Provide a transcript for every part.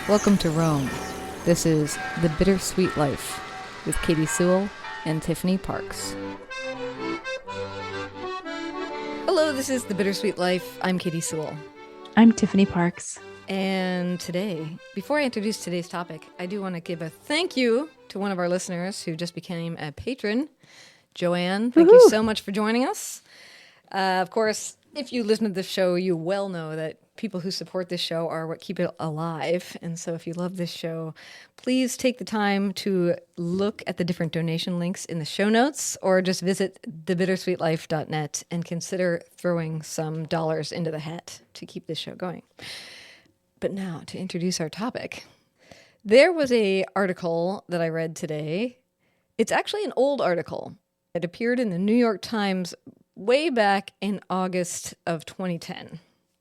Welcome to Rome. This is The Bittersweet Life with Katie Sewell and Tiffany Parks. Hello, this is The Bittersweet Life. I'm Katie Sewell. I'm Tiffany Parks. And today, before I introduce today's topic, I do want to give a thank you to one of our listeners who just became a patron, Joanne. Thank you so much for joining us. Of course, if you listen to this show, you well know that people who support this show are what keep it alive. And so if you love this show, please take the time to look at the different donation links in the show notes or just visit thebittersweetlife.net and consider throwing some dollars into the hat to keep this show going. But now to introduce our topic. There was an article that I read today. It's actually an old article. It appeared in the New York Times way back in August of 2010.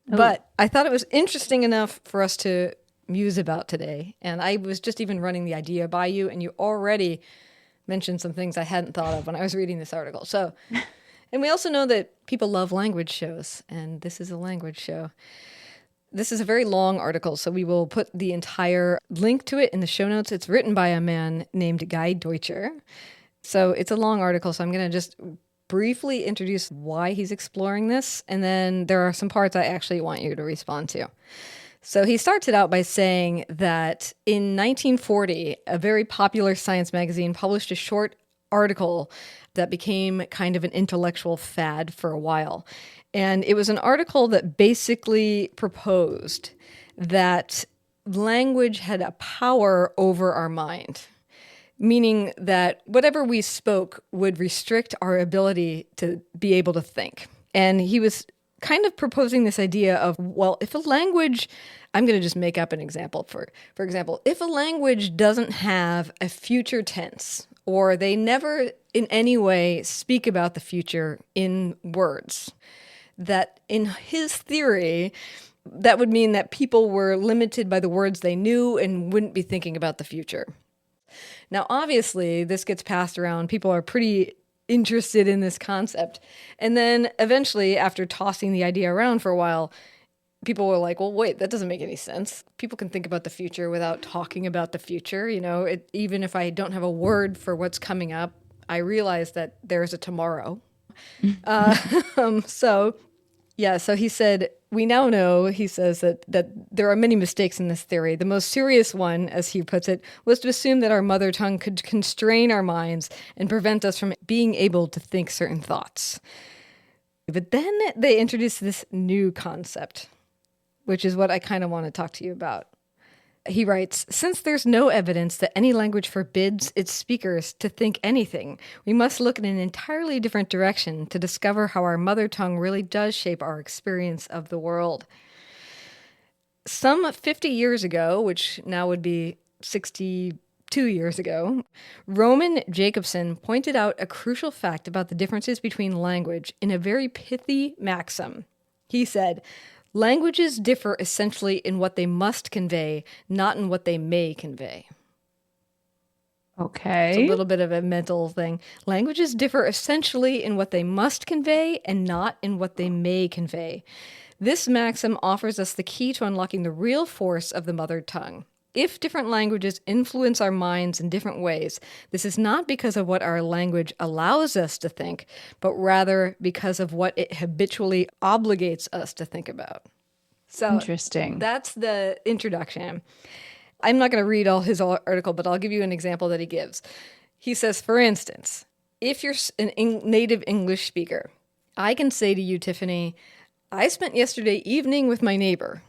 But I thought it was interesting enough for us to muse about today. And I was just even running the idea by you, and you already mentioned some things I hadn't thought of when I was reading this article. So, and we also know that people love language shows, and this is a language show. This is a very long article, so we will put the entire link to it in the show notes. It's written by a man named Guy Deutcher. So it's a long article, so I'm going to just briefly introduce why he's exploring this, and then there are some parts I actually want you to respond to. So he starts it out by saying that in 1940, a very popular science magazine published a short article that became kind of an intellectual fad for a while. And it was an article that basically proposed that language had a power over our mind, meaning that whatever we spoke would restrict our ability to be able to think. And he was kind of proposing this idea of, well, if a language, I'm going to just make up an example. For example, if a language doesn't have a future tense, or they never in any way speak about the future in words, that in his theory, that would mean that people were limited by the words they knew and wouldn't be thinking about the future. Now, obviously, this gets passed around. People are pretty interested in this concept. And then eventually, after tossing the idea around for a while, people were like, well, wait, that doesn't make any sense. People can think about the future without talking about the future. You know, even if I don't have a word for what's coming up, I realize that there's a tomorrow. So he said, we now know, he says, that there are many mistakes in this theory. The most serious one, as he puts it, was to assume that our mother tongue could constrain our minds and prevent us from being able to think certain thoughts. But then they introduced this new concept, which is what I kind of want to talk to you about. He writes, since there's no evidence that any language forbids its speakers to think anything, we must look in an entirely different direction to discover how our mother tongue really does shape our experience of the world. Some 50 years ago, which now would be 62 years ago, Roman Jacobson pointed out a crucial fact about the differences between language in a very pithy maxim. He said, languages differ essentially in what they must convey, not in what they may convey. Okay. It's a little bit of a mental thing. Languages differ essentially in what they must convey and not in what they may convey. This maxim offers us the key to unlocking the real force of the mother tongue. If different languages influence our minds in different ways, this is not because of what our language allows us to think, but rather because of what it habitually obligates us to think about. So interesting. That's the introduction. I'm not going to read all his article, but I'll give you an example that he gives. He says, for instance, if you're a native English speaker, I can say to you, Tiffany, I spent yesterday evening with my neighbor,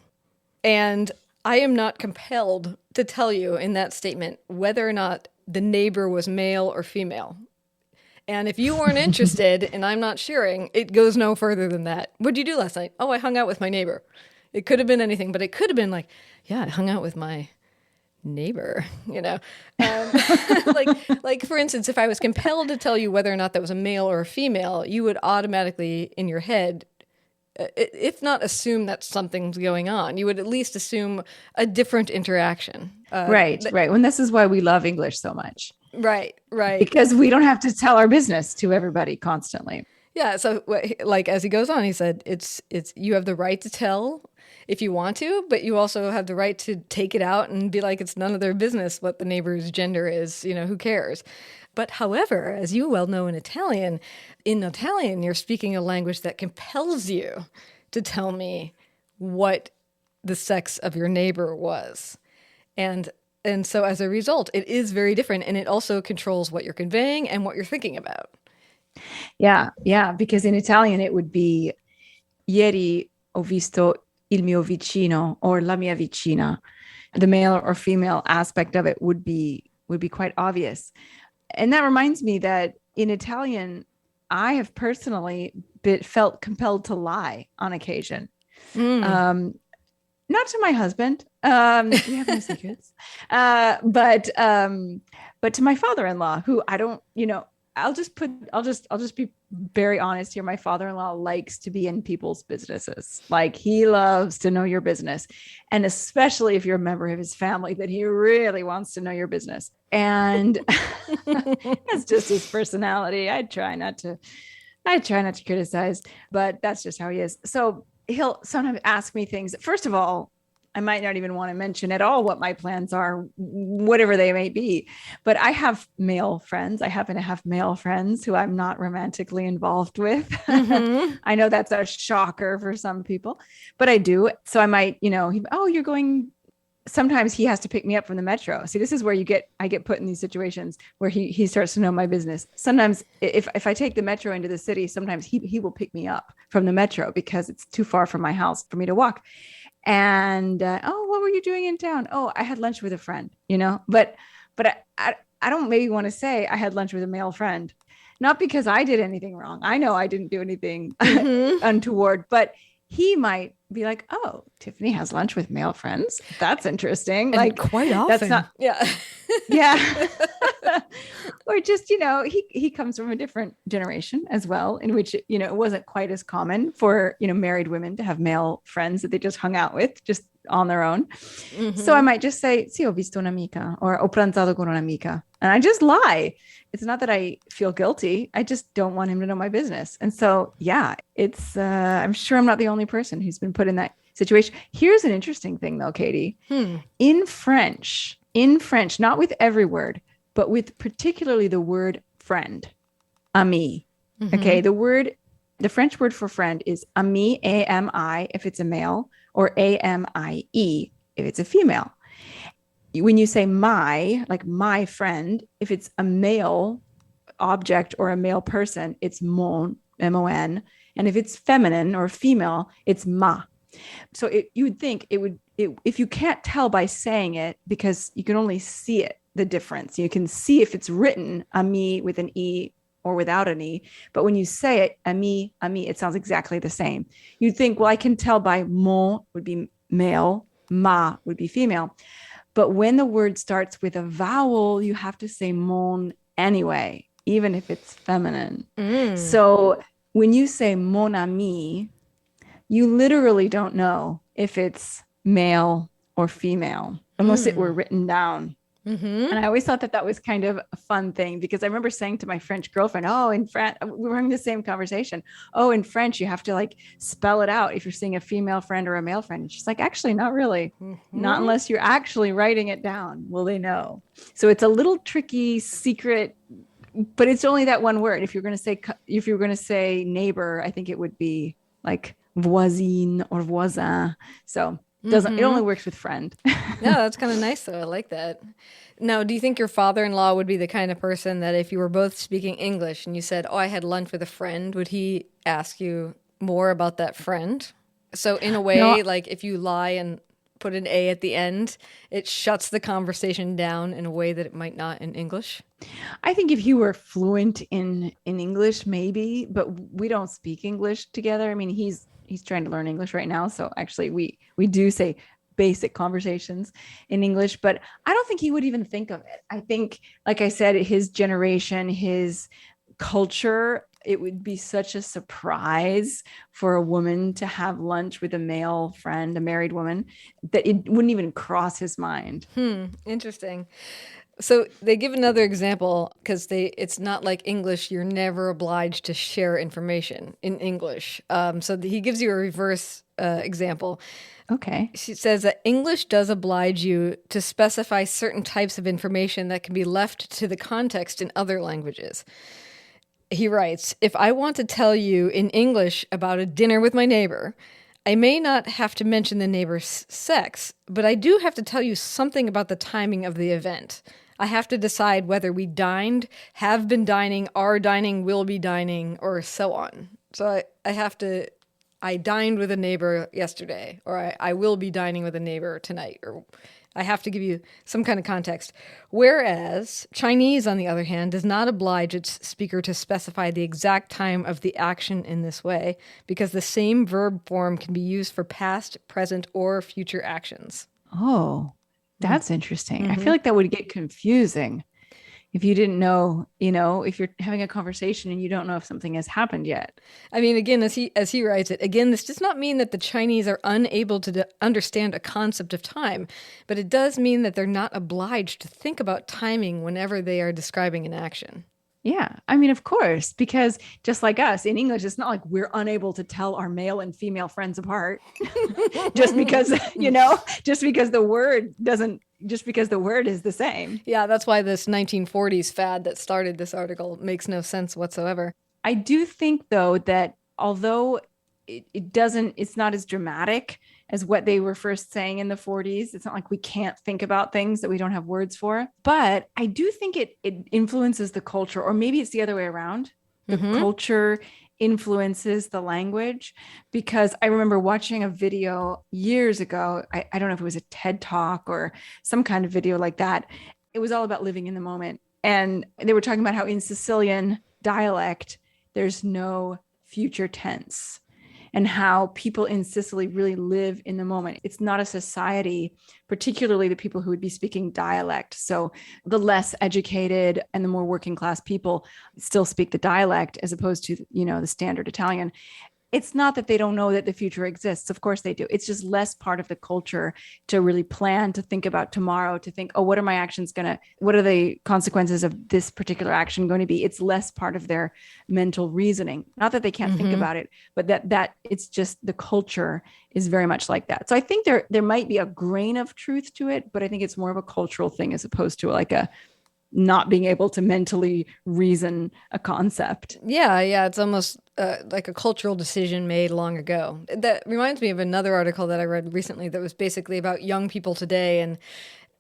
and I am not compelled to tell you in that statement whether or not the neighbor was male or female. And if you weren't interested and I'm not sharing, it goes no further than that. What'd you do last night? Oh, I hung out with my neighbor. It could have been anything, but it could have been like, yeah, I hung out with my neighbor, you know. Like for instance, if I was compelled to tell you whether or not that was a male or a female, you would automatically in your head, if not assume that something's going on, you would at least assume a different interaction. Right. When this is why we love English so much. Right. Because we don't have to tell our business to everybody constantly. Yeah. So like as he goes on, he said, it's you have the right to tell if you want to, but you also have the right to take it out and be like, it's none of their business what the neighbor's gender is. Who cares? But however, as you well know in Italian, you're speaking a language that compels you to tell me what the sex of your neighbor was. And so as a result, it is very different. And it also controls what you're conveying and what you're thinking about. Yeah. Yeah. Because in Italian, it would be ieri ho visto il mio vicino or la mia vicina. The male or female aspect of it would be quite obvious. And that reminds me that in Italian, I have personally felt compelled to lie on occasion. Not to my husband. We have no secrets. But to my father-in-law, who I don't, I'll just be very honest here. My father-in-law likes to be in people's businesses. Like, he loves to know your business. And especially if you're a member of his family, that he really wants to know your business. And that's just his personality. I try not to criticize, but that's just how he is. So he'll sometimes ask me things. First of all, I might not even want to mention at all what my plans are, whatever they may be. But I have male friends. I happen to have male friends who I'm not romantically involved with. Mm-hmm. I know that's a shocker for some people, but I do. So I might, you're going. Sometimes he has to pick me up from the metro. See, this is where I get put in these situations where he starts to know my business. Sometimes if I take the metro into the city, sometimes he will pick me up from the metro because it's too far from my house for me to walk. And, what were you doing in town? Oh, I had lunch with a friend, but I don't maybe want to say I had lunch with a male friend, not because I did anything wrong. I know I didn't do anything untoward, but he might be like, oh, Tiffany has lunch with male friends. That's interesting. And like, quite often. That's not, yeah. Yeah. Or just, he comes from a different generation as well, in which, it wasn't quite as common for, married women to have male friends that they just hung out with just on their own. Mm-hmm. So I might just say, sì, ho visto un'amica, or ho pranzato con un'amica. And I just lie. It's not that I feel guilty. I just don't want him to know my business. And so, yeah, it's, I'm sure I'm not the only person who's been put in that situation. Here's an interesting thing though, Katie. In French, not with every word, but with particularly the word friend, ami. Mm-hmm. Okay. The French word for friend is ami, A-M-I, if it's a male, or A-M-I-E, if it's a female. When you say my, like my friend, if it's a male object or a male person, it's mon, M-O-N. And if it's feminine or female, it's ma. So you would think if you can't tell by saying it, because you can only see it, the difference. You can see if it's written ami with an E or without an E. But when you say it, ami, it sounds exactly the same. You'd think, well, I can tell by mon would be male, ma would be female. But when the word starts with a vowel, you have to say mon anyway, even if it's feminine. So when you say mon ami, you literally don't know if it's male or female, unless it were written down. Mm-hmm. And I always thought that was kind of a fun thing, because I remember saying to my French girlfriend, in France, we were having the same conversation. Oh, in French, you have to like spell it out if you're seeing a female friend or a male friend. And she's like, actually, not really. Mm-hmm. Not unless you're actually writing it down will they know. So it's a little tricky secret, but it's only that one word. If you're going to say neighbor, I think it would be like voisine or voisin. So it only works with friend. Yeah, that's kind of nice though. I like that. Now, do you think your father-in-law would be the kind of person that if you were both speaking English and you said, oh, I had lunch with a friend, would he ask you more about that friend? So in a way, like if you lie and put an A at the end, it shuts the conversation down in a way that it might not in English? I think if you were fluent in English, maybe, but we don't speak English together. I mean, he's trying to learn English right now. So actually we do say basic conversations in English, but I don't think he would even think of it. I think, like I said, his generation, his culture, it would be such a surprise for a woman to have lunch with a male friend, a married woman, that it wouldn't even cross his mind. Interesting. So they give another example because it's not like English. You're never obliged to share information in English. So he gives you a reverse example. Okay. She says that English does oblige you to specify certain types of information that can be left to the context in other languages. He writes, if I want to tell you in English about a dinner with my neighbor, I may not have to mention the neighbor's sex, but I do have to tell you something about the timing of the event. I have to decide whether we dined, have been dining, are dining, will be dining, or so on. So I dined with a neighbor yesterday, or I will be dining with a neighbor tonight, or I have to give you some kind of context. Whereas Chinese, on the other hand, does not oblige its speaker to specify the exact time of the action in this way, because the same verb form can be used for past, present, or future actions. Oh, that's interesting. I feel like that would get confusing if you didn't know, if you're having a conversation and you don't know if something has happened yet. I mean, again, as he writes it, again, this does not mean that the Chinese are unable to understand a concept of time, but it does mean that they're not obliged to think about timing whenever they are describing an action. Yeah. I mean, of course, because just like us in English, it's not like we're unable to tell our male and female friends apart just because, just because the word is the same. Yeah, that's why this 1940s fad that started this article makes no sense whatsoever. I do think, though, that although it's not as dramatic as what they were first saying in the 40s. It's not like we can't think about things that we don't have words for. But I do think it influences the culture, or maybe it's the other way around. The culture influences the language, because I remember watching a video years ago. I don't know if it was a TED Talk or some kind of video like that. It was all about living in the moment. And they were talking about how in Sicilian dialect, there's no future tense, and how people in Sicily really live in the moment. It's not a society, particularly the people who would be speaking dialect. So the less educated and the more working class people still speak the dialect as opposed to, the standard Italian. It's not that they don't know that the future exists. Of course they do. It's just less part of the culture to really plan, to think about tomorrow, to think, what are my actions what are the consequences of this particular action going to be? It's less part of their mental reasoning. Not that they can't think about it, but that it's just the culture is very much like that. So I think there might be a grain of truth to it, but I think it's more of a cultural thing as opposed to like a not being able to mentally reason a concept. Yeah, it's almost like a cultural decision made long ago. That reminds me of another article that I read recently that was basically about young people today, and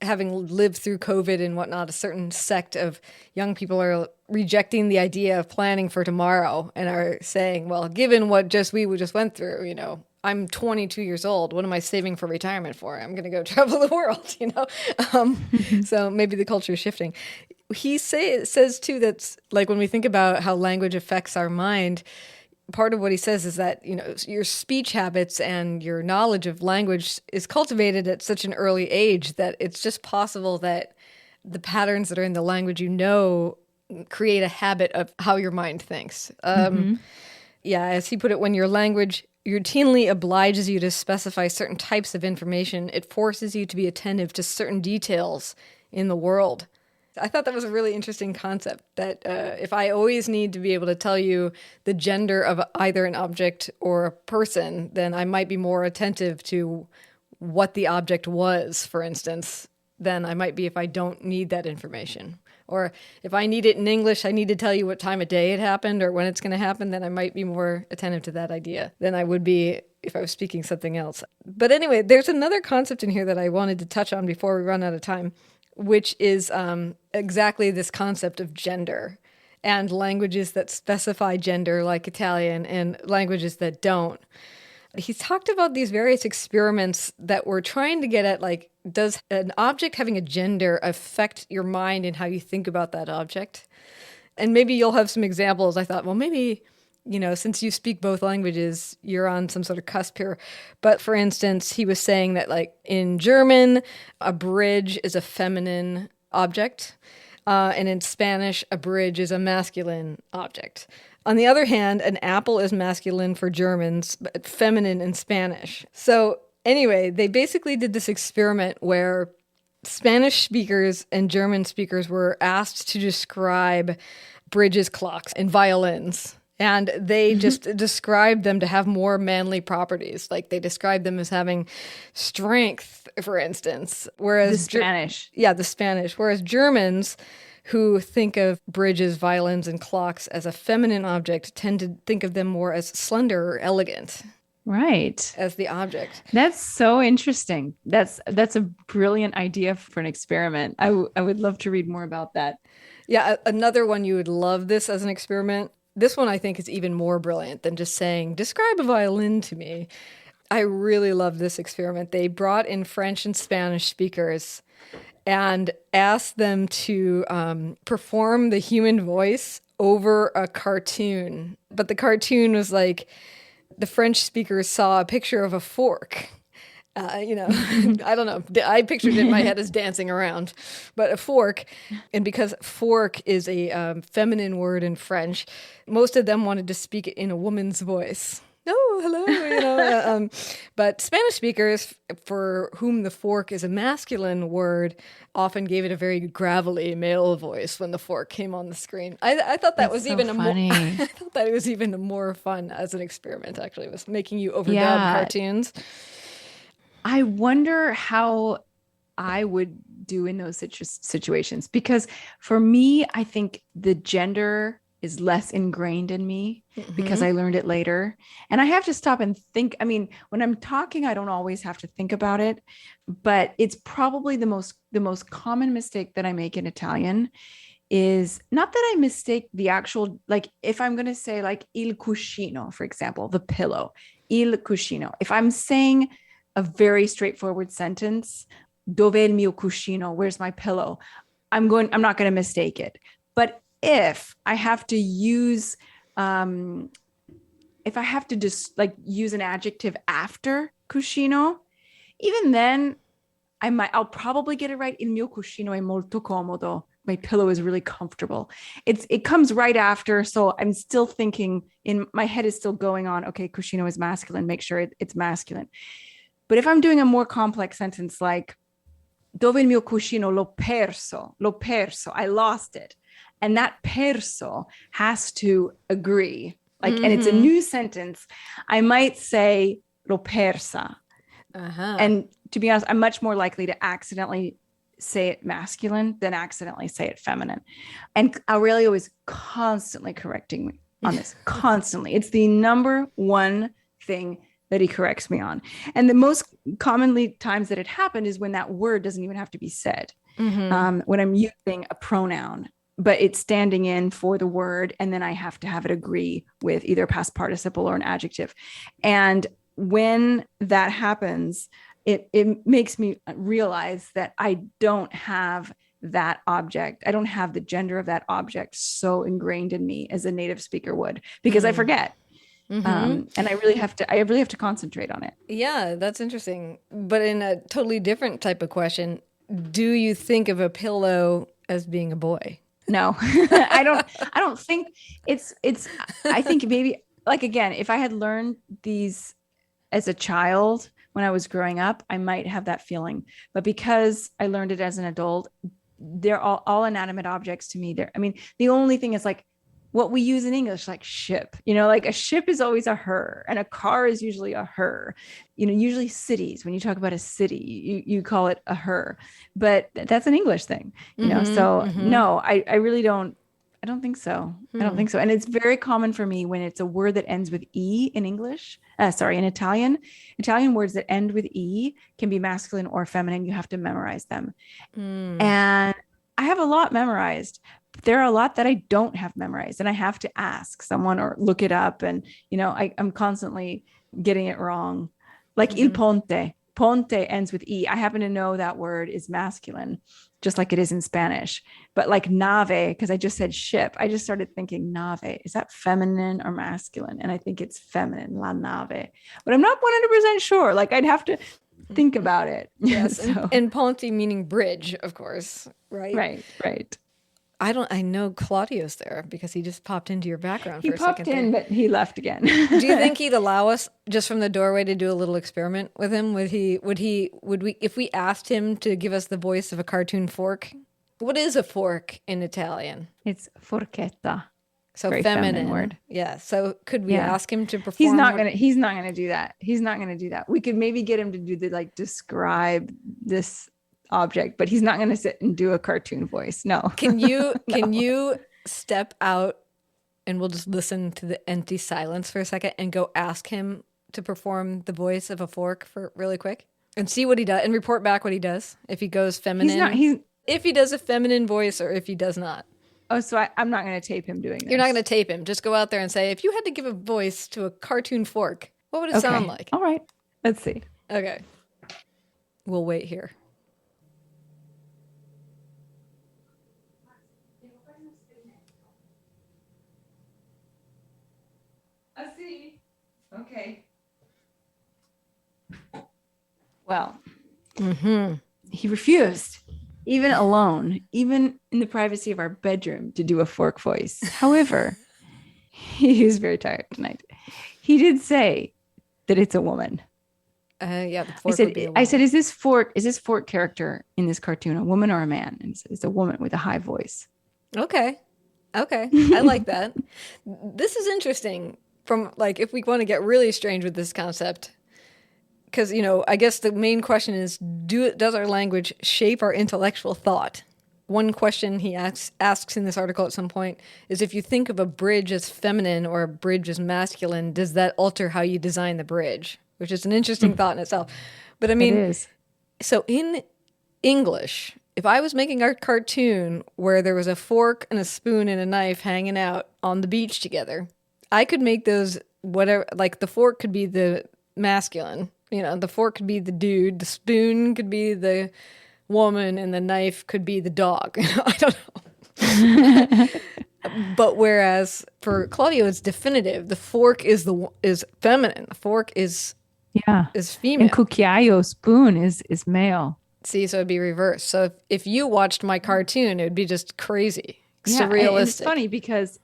having lived through COVID and whatnot, a certain sect of young people are rejecting the idea of planning for tomorrow and are saying, well, given what we just went through, I'm 22 years old. What am I saving for retirement for? I'm going to go travel the world, So maybe the culture is shifting. He says, too, that's like when we think about how language affects our mind, part of what he says is that, your speech habits and your knowledge of language is cultivated at such an early age that it's just possible that the patterns that are in the language create a habit of how your mind thinks. Yeah, as he put it, when your language routinely obliges you to specify certain types of information, it forces you to be attentive to certain details in the world. I thought that was a really interesting concept, that if I always need to be able to tell you the gender of either an object or a person, then I might be more attentive to what the object was, for instance, than I might be if I don't need that information. Or if I need it in English, I need to tell you what time of day it happened or when it's going to happen, then I might be more attentive to that idea than I would be if I was speaking something else. But anyway, there's another concept in here that I wanted to touch on before we run out of time, which is exactly this concept of gender and languages that specify gender, like Italian, and languages that don't. He's talked about these various experiments that were trying to get at, like, does an object having a gender affect your mind and how you think about that object? And maybe you'll have some examples. I thought, well, maybe, since you speak both languages, you're on some sort of cusp here. But for instance, he was saying that, like, in German, a bridge is a feminine object. And in Spanish, a bridge is a masculine object. On the other hand, an apple is masculine for Germans, but feminine in Spanish. So anyway, they basically did this experiment where Spanish speakers and German speakers were asked to describe bridges, clocks, and violins. And they just described them to have more manly properties. Like they described them as having strength, for instance. Whereas The Spanish. the Spanish. Whereas Germans, who think of bridges, violins, and clocks as a feminine object, tend to think of them more as slender or elegant. Right. As the object. That's so interesting. That's a brilliant idea for an experiment. I would love to read more about that. Yeah, another one you would love this as an experiment. This one I think is even more brilliant than just saying, describe a violin to me. I really love this experiment. They brought in French and Spanish speakers and asked them to perform the human voice over a cartoon. But the cartoon was like, the French speakers saw a picture of a fork. I don't know. I pictured it in my head as dancing around, but a fork. And because fork is a feminine word in French, most of them wanted to speak it in a woman's voice. Oh, hello, but Spanish speakers, for whom the fork is a masculine word, often gave it a very gravelly male voice when the fork came on the screen. I thought that was even funny. I thought that it was even more fun as an experiment. Actually, it was making you overdub cartoons. I wonder how I would do in those situations, because for me, I think the gender is less ingrained in me because I learned it later. And I have to stop and think. I mean, when I'm talking, I don't always have to think about it, but it's probably the most common mistake that I make in Italian is not that I mistake the actual, like if I'm going to say like il cuscino, for example, the pillow, il cuscino. If I'm saying a very straightforward sentence, dove il mio cuscino, where's my pillow? I'm not going to mistake it. But if I have to use, if I have to just like use an adjective after cuscino, even then I'll probably get it right. Il mio cuscino è molto comodo. My pillow is really comfortable. It comes right after. So I'm still thinking, in my head is still going on, okay, cuscino is masculine. Make sure it's masculine. But if I'm doing a more complex sentence like, dove il mio cuscino l'ho perso, I lost it. And that perso has to agree. Like, and it's a new sentence. I might say l'ho persa. And to be honest, I'm much more likely to accidentally say it masculine than accidentally say it feminine. And Aurelio is constantly correcting me on this, constantly. It's the number one thing that he corrects me on. And the most commonly times that it happened is when that word doesn't even have to be said. When I'm using a pronoun, but it's standing in for the word, and then I have to have it agree with either a past participle or an adjective. And when that happens, it makes me realize that I don't have that object. I don't have the gender of that object so ingrained in me as a native speaker would, because I forget. And I really have to concentrate on it. Yeah, that's interesting. But in a totally different type of question, do you think of a pillow as being a boy? No, I don't think I think maybe, like, again, if I had learned these as a child when I was growing up, I might have that feeling. But because I learned it as an adult, they're all inanimate objects to me. I mean, the only thing is like what we use in English, like ship, like a ship is always a her, and a car is usually a her, usually cities. When you talk about a city, you call it a her, but that's an English thing, so no, I really don't. I don't think so. I don't think so. And it's very common for me when it's a word that ends with E in English. In Italian words that end with E can be masculine or feminine. You have to memorize them. And I have a lot memorized. There are a lot that I don't have memorized, and I have to ask someone or look it up. And, I'm constantly getting it wrong. Like il ponte. Ponte ends with E. I happen to know that word is masculine, just like it is in Spanish. But like nave, because I just said ship, I just started thinking nave. Is that feminine or masculine? And I think it's feminine, la nave. But I'm not 100% sure. Like, I'd have to think about it. Yes. And ponte meaning bridge, of course. Right. Right. I know Claudio's there because he just popped into your background He for a popped second in, there. but he left again. Do you think he'd allow us just from the doorway to do a little experiment with him? Would we, if we asked him to give us the voice of a cartoon fork? What is a fork in Italian? It's forchetta. So Very feminine word. Yeah. So could we ask him to perform? He's not gonna do that. He's not gonna do that. We could maybe get him to do the like describe this object, but he's not gonna sit and do a cartoon voice. No. Can you step out and we'll just listen to the empty silence for a second and go ask him to perform the voice of a fork for really quick and see what he does and report back what he does. If he goes feminine, if he does a feminine voice or if he does not. Oh, so I'm not going to tape him doing this. You're not going to tape him. Just go out there and say, if you had to give a voice to a cartoon fork, what would it sound like? All right. Let's see. Okay. We'll wait here. I see. Okay. Well, he refused, even alone, even in the privacy of our bedroom, to do a fork voice. However, he was very tired tonight. He did say that it's a woman. Yeah, the fork would be a woman. I said, is this fork character in this cartoon a woman or a man? And he said, it's a woman with a high voice. Okay. I like that. This is interesting. From like, if we want to get really strange with this concept, because I guess the main question is, does our language shape our intellectual thought? One question he asks in this article at some point is, if you think of a bridge as feminine or a bridge as masculine, does that alter how you design the bridge? Which is an interesting thought in itself. But I mean, it is. So in English, if I was making a cartoon where there was a fork and a spoon and a knife hanging out on the beach together, I could make those whatever, like the fork could be the masculine, the fork could be the dude, the spoon could be the woman, and the knife could be the dog. I don't know. But whereas for Claudio, it's definitive. The fork is feminine. The fork is female. And cucchiaio, spoon, is male. See, so it'd be reversed. So if you watched my cartoon, it would be just crazy, surrealistic. And it's funny because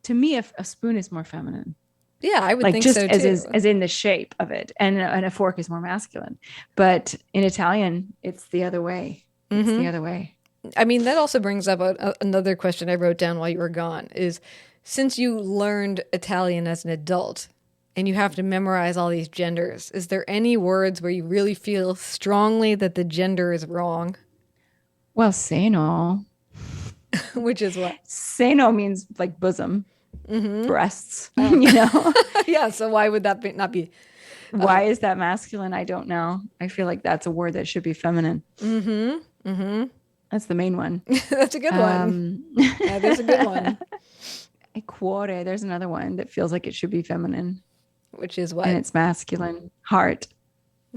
to me, a spoon is more feminine. Yeah, I would think just so too. as in the shape of it, and a fork is more masculine. But in Italian, it's the other way. It's the other way. I mean, that also brings up another question I wrote down while you were gone. Is since you learned Italian as an adult, and you have to memorize all these genders, is there any words where you really feel strongly that the gender is wrong? Well, seno. Which is what? Seno means like bosom, breasts, Yeah, so why would that not be? Why is that masculine? I don't know. I feel like that's a word that should be feminine. That's the main one. That's a good one. Yeah, there's a good one. Cuore, there's another one that feels like it should be feminine. Which is what? And it's masculine. Heart.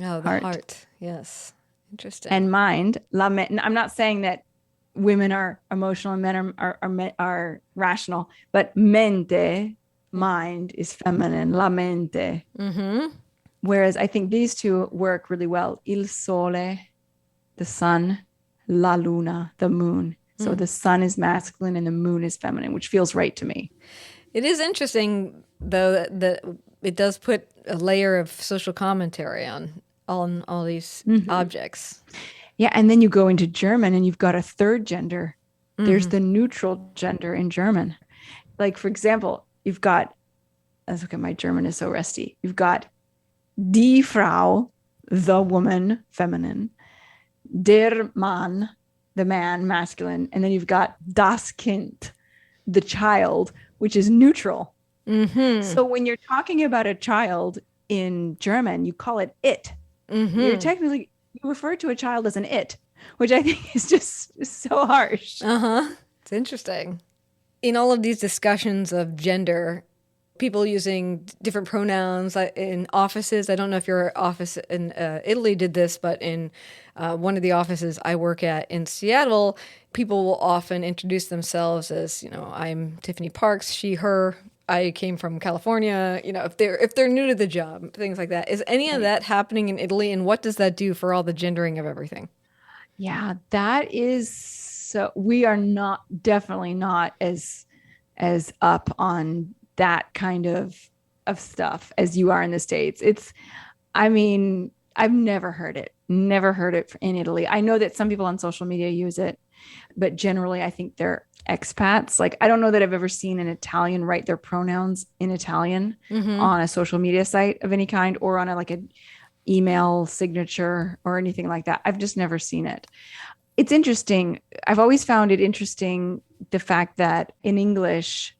Oh, the heart. Yes. Interesting. And mind. I'm not saying that women are emotional and men are rational, but mente, mind, is feminine. La mente. Whereas I think these two work really well. Il sole, the sun, la luna, the moon. So the sun is masculine and the moon is feminine, which feels right to me. It is interesting, though, that it does put a layer of social commentary on all these objects. Yeah, and then you go into German and you've got a third gender. There's the neutral gender in German. Like, for example, you've got, let's look at my German is so rusty. You've got die Frau, the woman, feminine. Der Mann, the man, masculine. And then you've got das Kind, the child, which is neutral. So when you're talking about a child in German, you call it it. You're technically, you refer to a child as an it, which I think is just so harsh. It's interesting. In all of these discussions of gender, people using different pronouns in offices. I don't know if your office in Italy did this, but in one of the offices I work at in Seattle, people will often introduce themselves as, I'm Tiffany Parks, she, her. I came from California. If they're new to the job, things like that. Is any of that happening in Italy, and what does that do for all the gendering of everything? Yeah, that is so we are definitely not as up on that kind of stuff as you are in the States. I mean, I've never heard it in Italy. I know that some people on social media use it, but generally I think they're expats. Like, I don't know that I've ever seen an Italian write their pronouns in Italian on a social media site of any kind, or on like an email signature or anything like that. I've just never seen it. It's interesting. I've always found it interesting, the fact that in English,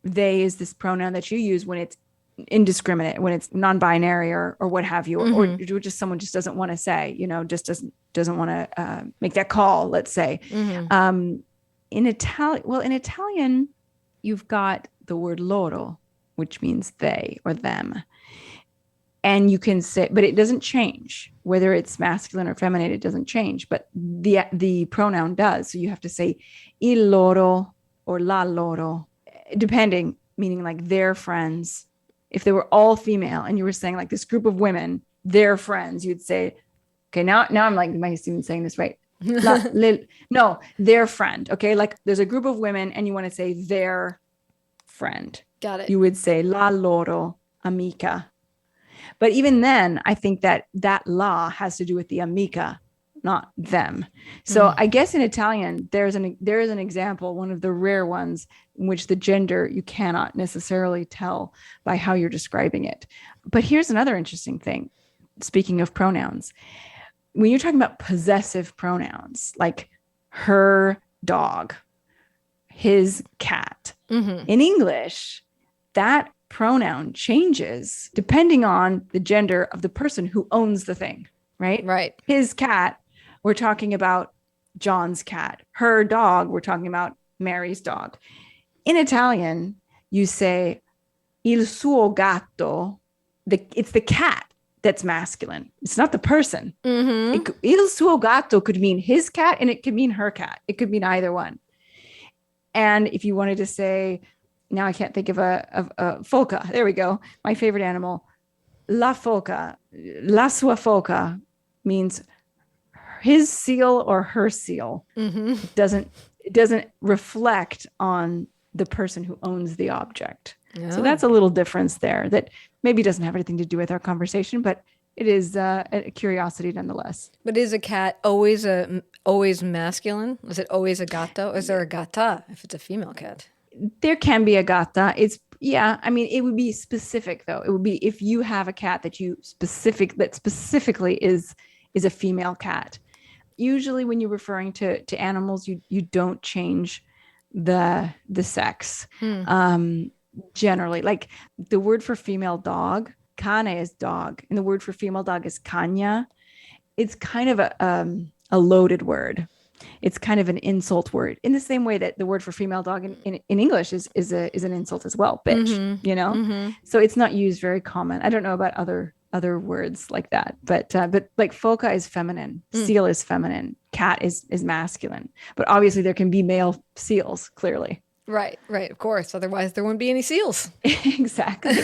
they is this pronoun that you use when it's indiscriminate, when it's non-binary or what have you, or just someone just doesn't want to say, just doesn't want to make that call, let's say. In Italian, you've got the word loro, which means they or them. And you can say, but it doesn't change whether it's masculine or feminine. It doesn't change, but the pronoun does. So you have to say il loro or la loro, depending, meaning like their friends. If they were all female and you were saying like this group of women, their friends, you'd say, okay, now I'm like, am I even saying this right? No, their friend. Okay, like there's a group of women and you want to say their friend. Got it. You would say la loro amica. But even then, I think that la has to do with the amica, not them. So I guess in Italian, there is an example, one of the rare ones, in which the gender you cannot necessarily tell by how you're describing it. But here's another interesting thing. Speaking of pronouns, when you're talking about possessive pronouns, like her dog, his cat, in English, that pronoun changes depending on the gender of the person who owns the thing, right? Right. His cat, we're talking about John's cat. Her dog, we're talking about Mary's dog. In Italian, you say il suo gatto. It's the cat that's masculine. It's not the person. Il suo gatto could mean his cat, and it could mean her cat. It could mean either one. And if you wanted to say, now I can't think of a foca. There we go. My favorite animal. La foca. La sua foca means his seal or her seal. It doesn't reflect on the person who owns the object. Oh. So that's a little difference there that maybe doesn't have anything to do with our conversation, but it is a curiosity nonetheless. But is a cat always masculine? Is it always a gatto? Is there a gatta if it's a female cat? There can be a gatta. I mean, it would be specific though. It would be if you have a cat that specifically is a female cat. Usually when you're referring to animals, you don't change the sex. Generally, like the word for female dog, cane is dog, and the word for female dog is cagna. It's kind of a loaded word. It's kind of an insult word, in the same way that the word for female dog in English is an insult as well, bitch. So it's not used very common. I don't know about other words like that, but like foca is feminine, seal is feminine, cat is masculine, but obviously there can be male seals, clearly. Right, of course. Otherwise, there wouldn't be any seals. Exactly.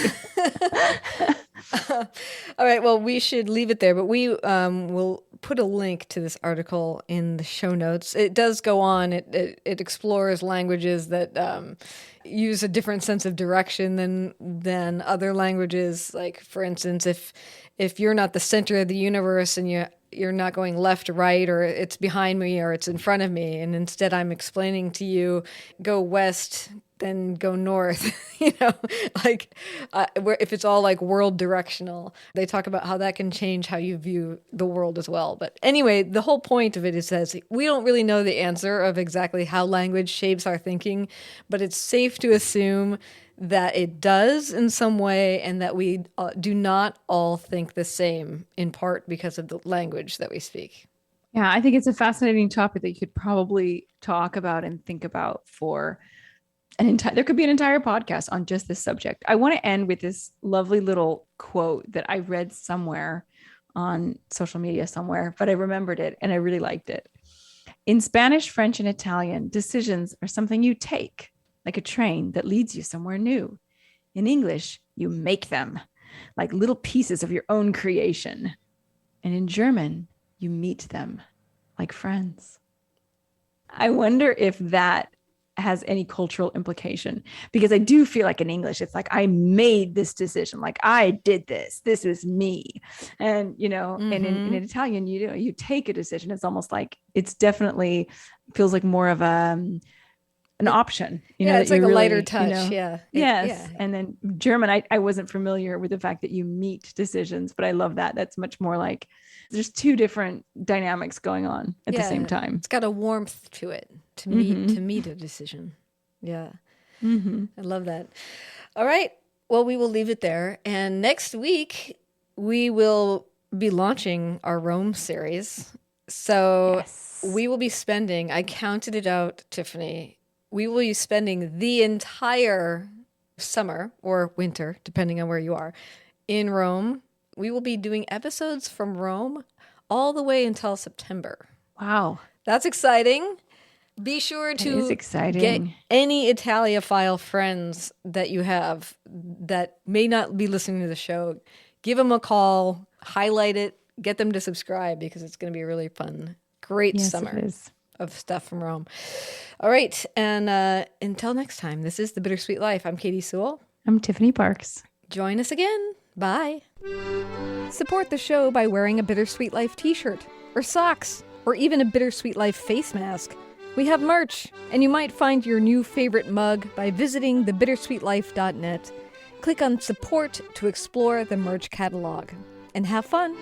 All right, well, we should leave it there, but we will put a link to this article in the show notes. It does go on. It explores languages that use a different sense of direction than other languages. Like, for instance, if you're not the center of the universe and you're not going left to right, or it's behind me or it's in front of me, and instead I'm explaining to you, go west, then go north, like if it's all like world directional, they talk about how that can change how you view the world as well. But anyway, the whole point of it is that we don't really know the answer of exactly how language shapes our thinking, but it's safe to assume that it does in some way, and that we do not all think the same, in part because of the language that we speak. Yeah, I think it's a fascinating topic that you could probably talk about and think about for there could be an entire podcast on just this subject. I want to end with this lovely little quote that I read somewhere on social media somewhere, but I remembered it and I really liked it. In Spanish, French, and Italian, decisions are something you take, like a train that leads you somewhere new. In English, you make them, like little pieces of your own creation. And in German, you meet them, like friends. I wonder if that has any cultural implication, because I do feel like in English, it's like, I made this decision. Like, I did this. This was me. And, and in Italian, you take a decision. It's almost like it's definitely feels like more of an option, it's like a lighter touch. Yes. Yeah. And then German, I wasn't familiar with the fact that you meet decisions, but I love that. That's much more like there's two different dynamics going on at the same time. It's got a warmth to it to meet a decision. Yeah. I love that. All right. Well, we will leave it there. And next week we will be launching our Rome series. So we will be spending, I counted it out, Tiffany, we will be spending the entire summer or winter, depending on where you are, in Rome. We will be doing episodes from Rome all the way until September. Wow. That's exciting. Be sure to get any Italiophile friends that you have that may not be listening to the show. Give them a call, highlight it, get them to subscribe, because it's going to be a really fun, great summer of stuff from Rome. All right. And until next time, this is The Bittersweet Life. I'm Katie Sewell. I'm Tiffany Parks. Join us again. Bye. Support the show by wearing a Bittersweet Life t-shirt or socks or even a Bittersweet Life face mask. We have merch, and you might find your new favorite mug by visiting thebittersweetlife.net. Click on support to explore the merch catalog. And have fun.